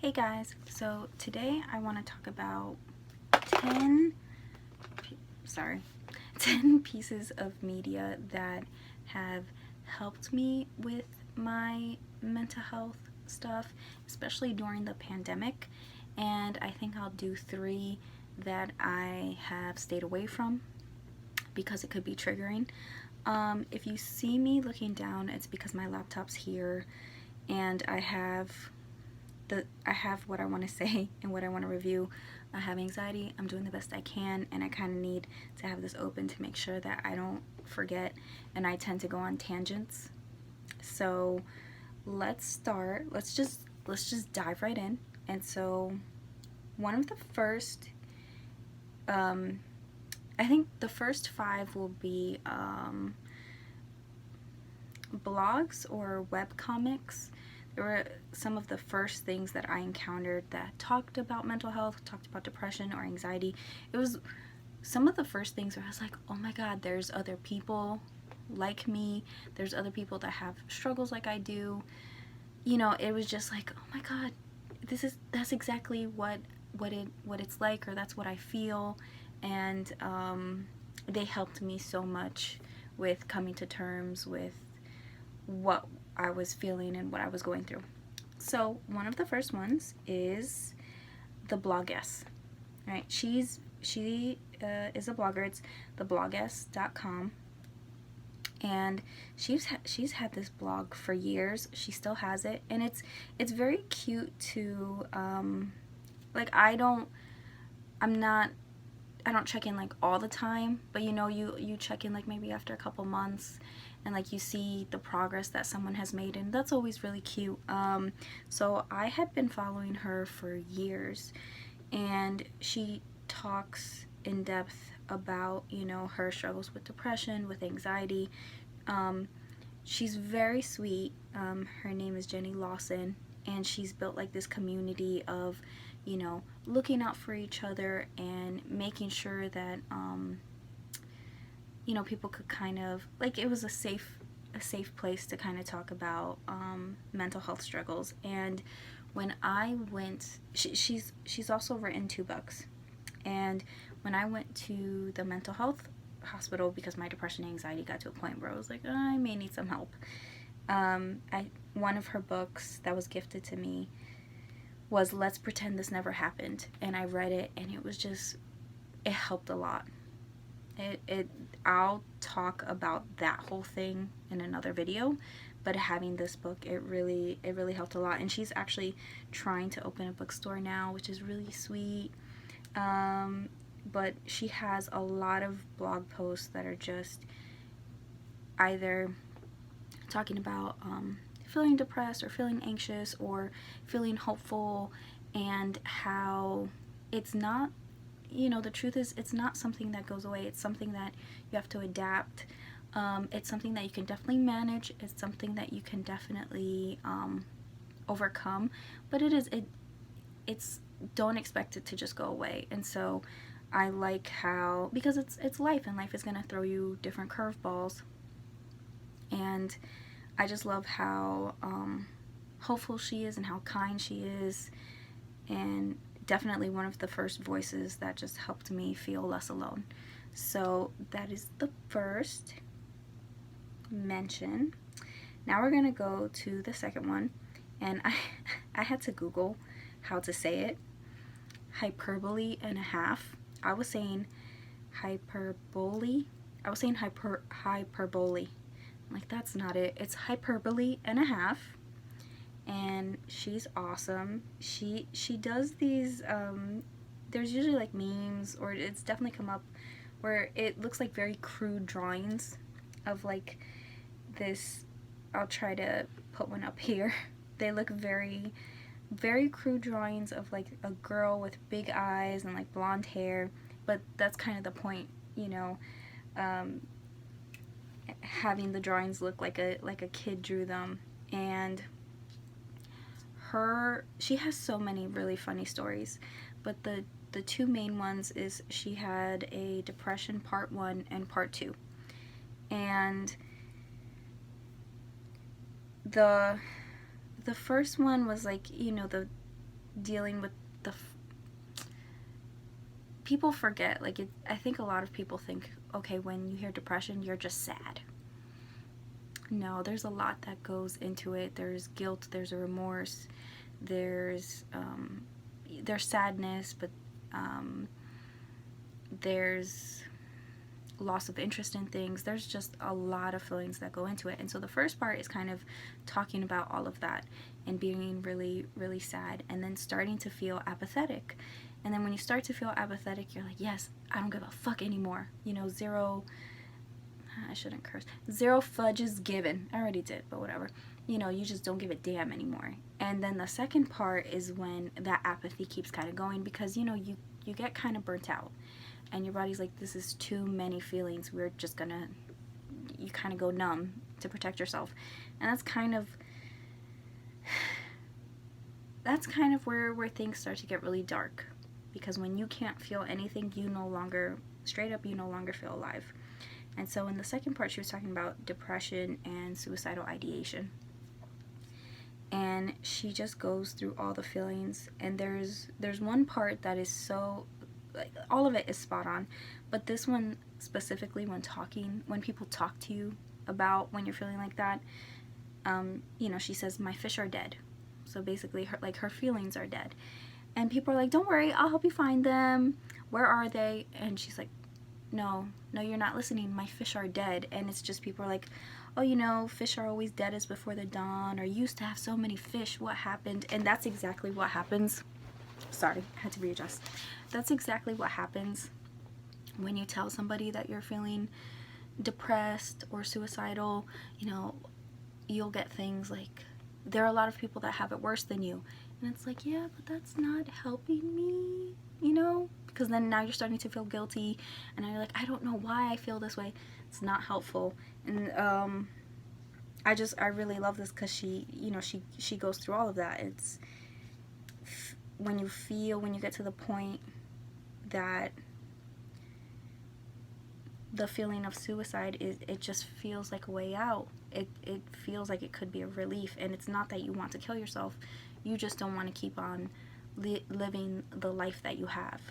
Hey guys, so today I want to talk about 10 10 pieces of media that have helped me with my mental health stuff, especially during the pandemic. And I think I'll do 3 that I have stayed away from because it could be triggering. If you see me looking down, it's because my laptop's here and I have what I want to say and what I want to review. I have anxiety. I'm doing the best I can, and I kind of need to have this open to make sure that I don't forget, and I tend to go on tangents. So let's start. Let's just dive right in. And so one of the first, I think the first 5 will be blogs or webcomics. They were some of the first things that I encountered that talked about mental health, talked about depression or anxiety. It was some of the first things where I was like, oh my god, there's other people like me. There's other people that have struggles like I do. You know, it was just like, oh my god, that's exactly what it's like, or that's what I feel. And they helped me so much with coming to terms with what I was feeling and what I was going through. So one of the first ones is the Bloggess. Right? She is a blogger. It's thebloggess.com, and she's had this blog for years. She still has it, and it's very cute to like I don't check in like all the time, but you know, you check in like maybe after a couple months, and like you see the progress that someone has made, and that's always really cute. So I had been following her for years, and she talks in depth about, you know, her struggles with depression, with anxiety. She's very sweet. Her name is Jenny Lawson, and she's built like this community of, you know, looking out for each other and making sure that you know, people could kind of like, it was a safe place to kind of talk about mental health struggles. And when I went, she's also written 2 books, and when I went to the mental health hospital because my depression and anxiety got to a point where I was like, oh, I may need some help. One of her books that was gifted to me was Let's Pretend This Never Happened, and I read it, and it was just, it helped a lot. I'll talk about that whole thing in another video, but having this book, it really helped a lot. And she's actually trying to open a bookstore now, which is really sweet. But she has a lot of blog posts that are just either talking about feeling depressed or feeling anxious or feeling hopeful, and how it's not, you know, the truth is it's not something that goes away. It's something that you have to adapt. It's something that you can definitely manage. It's something that you can definitely overcome. But it's don't expect it to just go away. And so I like how, because it's life, and life is going to throw you different curveballs. And I just love how hopeful she is and how kind she is, and definitely one of the first voices that just helped me feel less alone. So that is the first mention. Now we're gonna go to the second one, and I had to Google how to say it. Hyperbole and a half. I was saying hyperbole. Hyperbole. I'm like, that's not it. It's hyperbole and a half. And she's awesome. She does these there's usually like memes, or it's definitely come up where it looks like very crude drawings of like this. I'll try to put one up here. They look very crude drawings of like a girl with big eyes and like blonde hair, but that's kind of the point, you know, having the drawings look like a kid drew them. And she has so many really funny stories, but the 2 main ones is she had a depression part 1 and part 2, and the first one was like, you know, dealing with the people forget, like, I think a lot of people think, okay, when you hear depression, you're just sad. No, there's a lot that goes into it. There's guilt, there's a remorse, there's sadness, but there's loss of interest in things. There's just a lot of feelings that go into it. And so the first part is kind of talking about all of that and being really, really sad, and then starting to feel apathetic. And then when you start to feel apathetic, you're like, yes, I don't give a fuck anymore. You know, I shouldn't curse. Zero fudges given. I already did, but whatever. You know, you just don't give a damn anymore. And then the second part is when that apathy keeps kind of going, because, you know, you get kind of burnt out. And your body's like, this is too many feelings. We're just gonna, you kind of go numb to protect yourself. And that's kind of where things start to get really dark. Because when you can't feel anything, you no longer feel alive. And so in the second part, she was talking about depression and suicidal ideation. And she just goes through all the feelings. And there's one part that is so, like, all of it is spot on. But this one specifically, when people talk to you about when you're feeling like that, you know, she says, my fish are dead. So basically, her feelings are dead. And people are like, don't worry, I'll help you find them. Where are they? And she's like, no, you're not listening. My fish are dead. And it's just, people are like, oh, you know, fish are always dead as before the dawn, or used to have so many fish. What happened? And that's exactly what happens. Sorry, I had to readjust. That's exactly what happens when you tell somebody that you're feeling depressed or suicidal. You know, you'll get things like, there are a lot of people that have it worse than you. And it's like, yeah, but that's not helping me, you know? Because then now you're starting to feel guilty, and now you're like, I don't know why I feel this way. It's not helpful. And I really love this, because she goes through all of that. It's when you get to the point that the feeling of suicide it just feels like a way out. It feels like it could be a relief, and it's not that you want to kill yourself. You just don't want to keep on living the life that you have.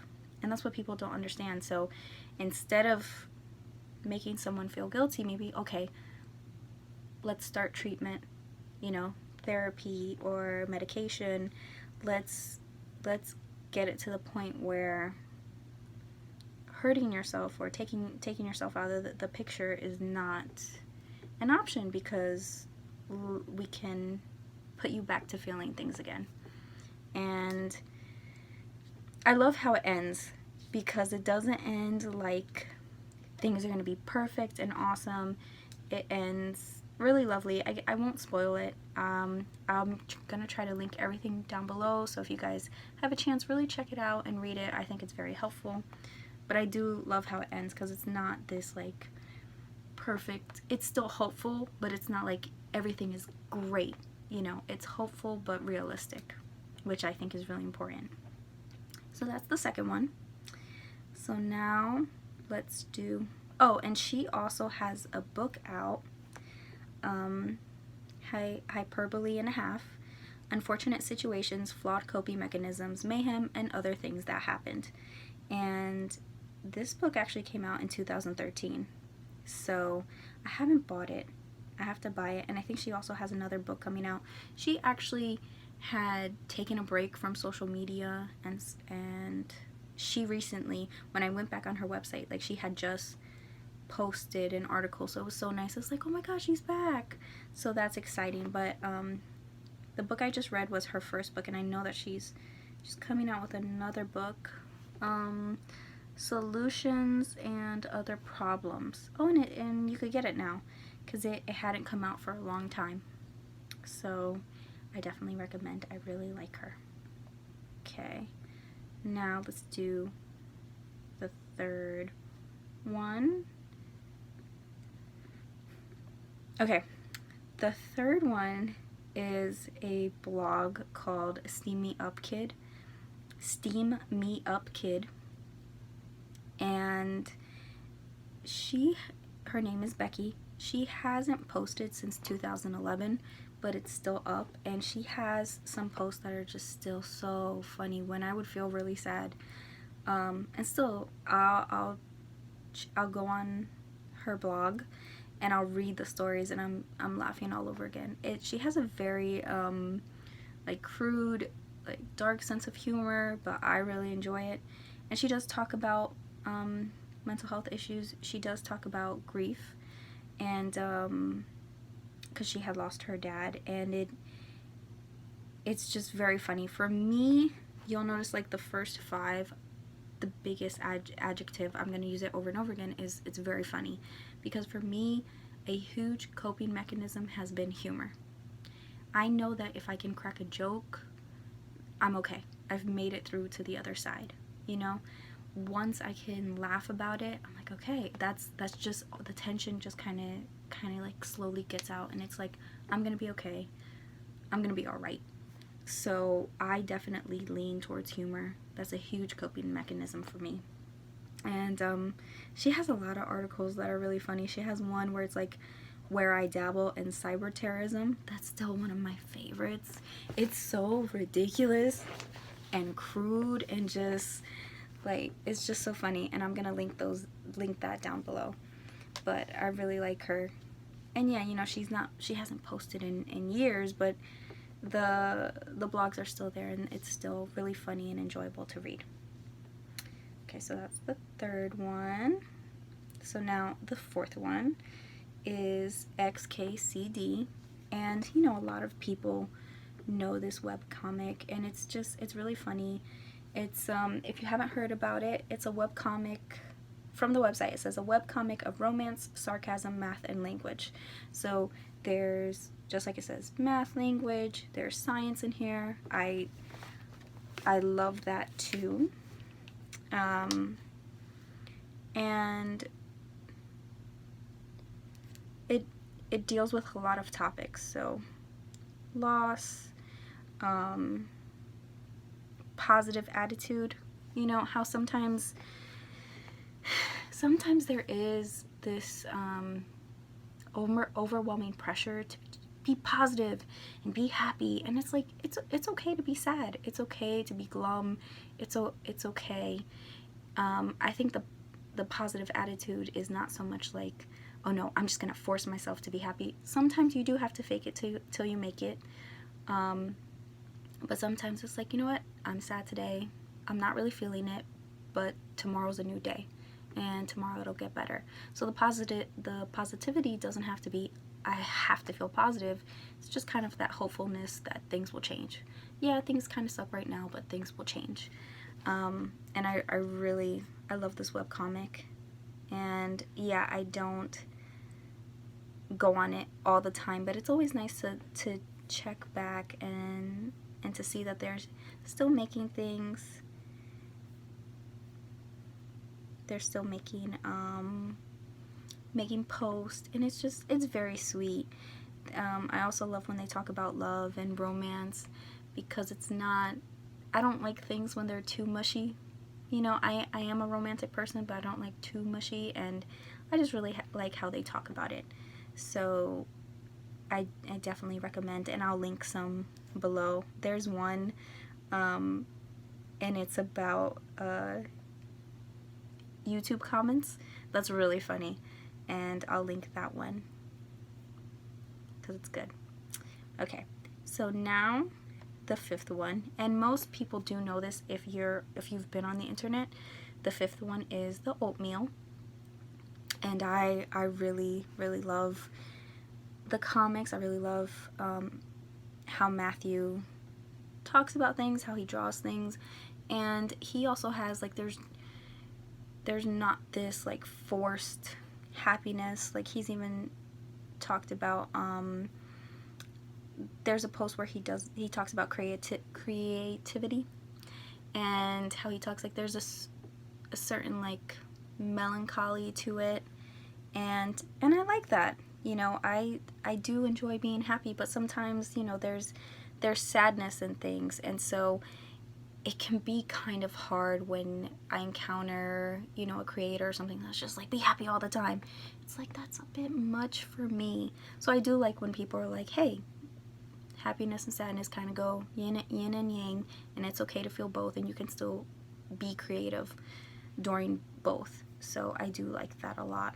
And that's what people don't understand. So instead of making someone feel guilty, maybe, okay, let's start treatment, you know, therapy or medication. Let's get it to the point where hurting yourself or taking yourself out of the picture is not an option, because we can put you back to feeling things again. And I love how it ends, because it doesn't end like things are going to be perfect and awesome. It ends really lovely. I won't spoil it. I'm going to try to link everything down below, so if you guys have a chance, really check it out and read it. I think it's very helpful. But I do love how it ends, because it's not this like perfect, it's still hopeful, but it's not like everything is great, you know. It's hopeful but realistic, which I think is really important. So that's the second one. So now let's do, oh, and she also has a book out, Hyperbole A Half, Unfortunate Situations, Flawed Coping Mechanisms, Mayhem, and Other Things That Happened. And this book actually came out in 2013. So I haven't bought it. I have to buy it. And I think she also has another book coming out. She actually had taken a break from social media, and she recently, when I went back on her website, like, she had just posted an article, so it was so nice. I was like, oh my gosh, she's back. So that's exciting. But the book I just read was her first book, and I know that she's coming out with another book, Solutions and Other Problems. Oh, and you could get it now, because it hadn't come out for a long time. So I definitely recommend. I really like her. Okay, now let's do the third one. Okay, the third one is a blog called Steam Me Up Kid. And her name is Becky, She hasn't posted since 2011, but it's still up, and she has some posts that are just still so funny when I would feel really sad. And still, I'll go on her blog and I'll read the stories, and I'm laughing all over again. She has a very like crude, like dark sense of humor, but I really enjoy it. And she does talk about mental health issues. She does talk about grief, and because she had lost her dad, and it's just very funny. For me, you'll notice like the first 5, the biggest adjective, I'm going to use it over and over again, is it's very funny. Because for me, a huge coping mechanism has been humor. I know that if I can crack a joke, I'm okay. I've made it through to the other side, you know? Once I can laugh about it, I'm like, okay, that's just, the tension just kind of like slowly gets out, and it's like, I'm going to be okay. I'm going to be all right. So I definitely lean towards humor. That's a huge coping mechanism for me. And she has a lot of articles that are really funny. She has one where it's like, where I dabble in cyber terrorism. That's still one of my favorites. It's so ridiculous and crude and just like, it's just so funny. And I'm gonna link that down below. But I really like her. And yeah, you know, she hasn't posted in years, but the blogs are still there, and it's still really funny and enjoyable to read. Okay, so that's the third one. So now the fourth one is Xkcd, and you know, a lot of people know this webcomic, and it's really funny. It's if you haven't heard about it, it's a webcomic. From the website, it says a webcomic of romance, sarcasm, math, and language. So there's, just like it says, math, language, there's science in here. I love that too. And it deals with a lot of topics, so loss, positive attitude. You know how sometimes there is this overwhelming pressure to be positive and be happy, and it's like, it's okay to be sad, it's okay to be glum, it's okay. I think the positive attitude is not so much like, oh no, I'm just gonna force myself to be happy. Sometimes you do have to fake it till you make it, but sometimes it's like, you know what, I'm sad today, I'm not really feeling it, but tomorrow's a new day, and tomorrow it'll get better. So the positivity doesn't have to be, I have to feel positive. It's just kind of that hopefulness that things will change. Yeah, things kind of suck right now, but things will change. And I love this webcomic. And yeah, I don't go on it all the time, but it's always nice to check back and to see that they're still making things. They're still making posts, and it's very sweet. I also love when they talk about love and romance, because it's not, I don't like things when they're too mushy. You know, I am a romantic person, but I don't like too mushy, and I just really like how they talk about it. So I definitely recommend, and I'll link some below. There's one, and it's about YouTube comments. That's really funny, and I'll link that one because it's good. Okay, so now the fifth one, and most people do know this if you've been on the internet. The fifth one is the Oatmeal, and I really love the comics. I really love how Matthew talks about things, how he draws things, and he also has like, there's not this like forced happiness. Like, he's even talked about there's a post where he talks about creativity, and how he talks like there's a certain like melancholy to it, and I like that. You know, I do enjoy being happy, but sometimes, you know, there's sadness in things, and so it can be kind of hard when I encounter, you know, a creator or something that's just like, be happy all the time. It's like, that's a bit much for me. So I do like when people are like, hey, happiness and sadness kind of go yin and yang, and it's okay to feel both, and you can still be creative during both. So I do like that a lot.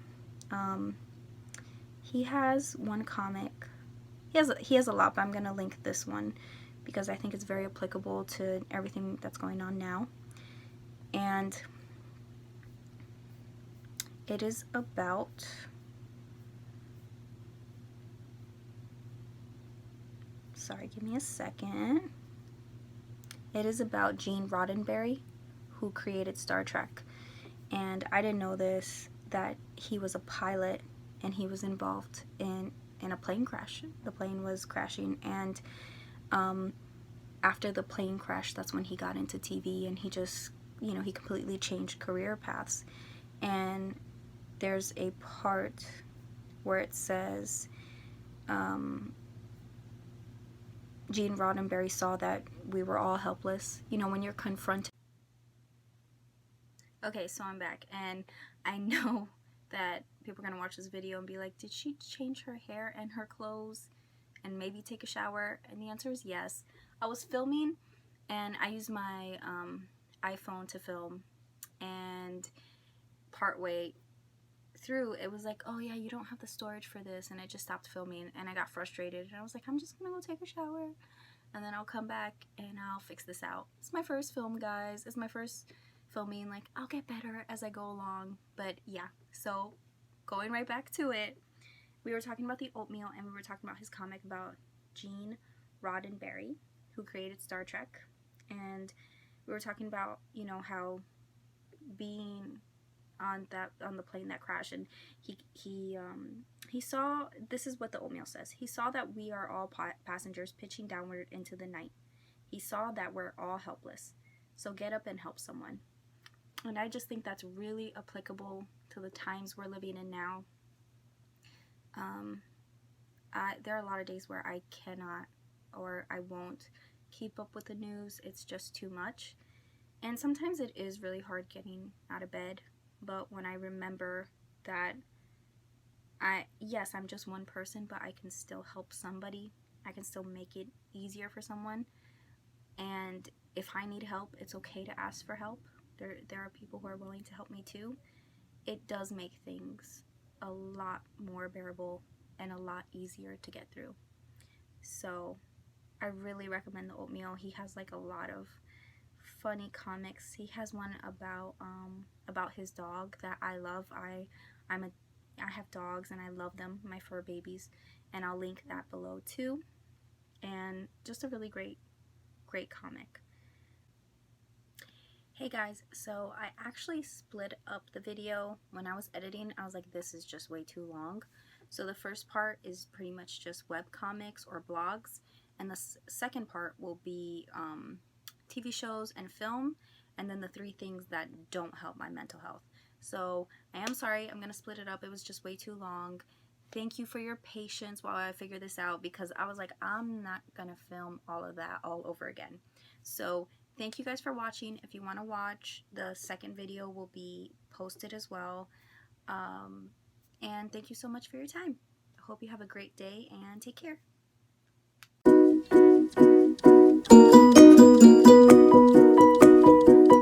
He has one comic. He has a lot, but I'm going to link this one because I think it's very applicable to everything that's going on now. And it is about sorry, give me a second. It is about Gene Roddenberry, who created Star Trek. And I didn't know this, that he was a pilot and he was involved in a plane crash. The plane was crashing, and after the plane crash, that's when he got into TV, and he just, you know, he completely changed career paths. And there's a part where it says Gene Roddenberry saw that we were all helpless. You know, when you're confronted. Okay, so I'm back, and I know that people are going to watch this video and be like, did she change her hair and her clothes and maybe take a shower? And the answer is yes. I was filming, and I used my iPhone to film, and partway through it was like, oh yeah, you don't have the storage for this, and it just stopped filming, and I got frustrated, and I was like, I'm just gonna go take a shower, and then I'll come back and I'll fix this out. It's my first film, guys. It's my first filming. Like, I'll get better as I go along. But yeah, so going right back to it, we were talking about the Oatmeal, and we were talking about his comic about Gene Roddenberry, who created Star Trek. And we were talking about, you know, how being on the plane that crashed, and he saw, this is what the Oatmeal says, he saw that we are all passengers pitching downward into the night. He saw that we're all helpless, so get up and help someone. And I just think that's really applicable to the times we're living in now. There are a lot of days where I cannot, or I won't keep up with the news. It's just too much, and sometimes it is really hard getting out of bed. But when I remember that yes, I'm just one person, but I can still help somebody. I can still make it easier for someone. And if I need help, it's okay to ask for help. There are people who are willing to help me too. It does make things a lot more bearable and a lot easier to get through. So I really recommend the Oatmeal. He has like a lot of funny comics. He has one about his dog that I love. I have dogs and I love them, my fur babies, and I'll link that below too. And just a really great comic. Hey guys, so I actually split up the video. When I was editing, I was like, this is just way too long. So the first part is pretty much just webcomics or blogs, and the second part will be TV shows and film, and then the 3 things that don't help my mental health. So I am sorry, I'm gonna split it up. It was just way too long. Thank you for your patience while I figure this out, because I was like, I'm not gonna film all of that all over again. So thank you guys for watching. If you want to watch, the second video will be posted as well. And thank you so much for your time. I hope you have a great day and take care.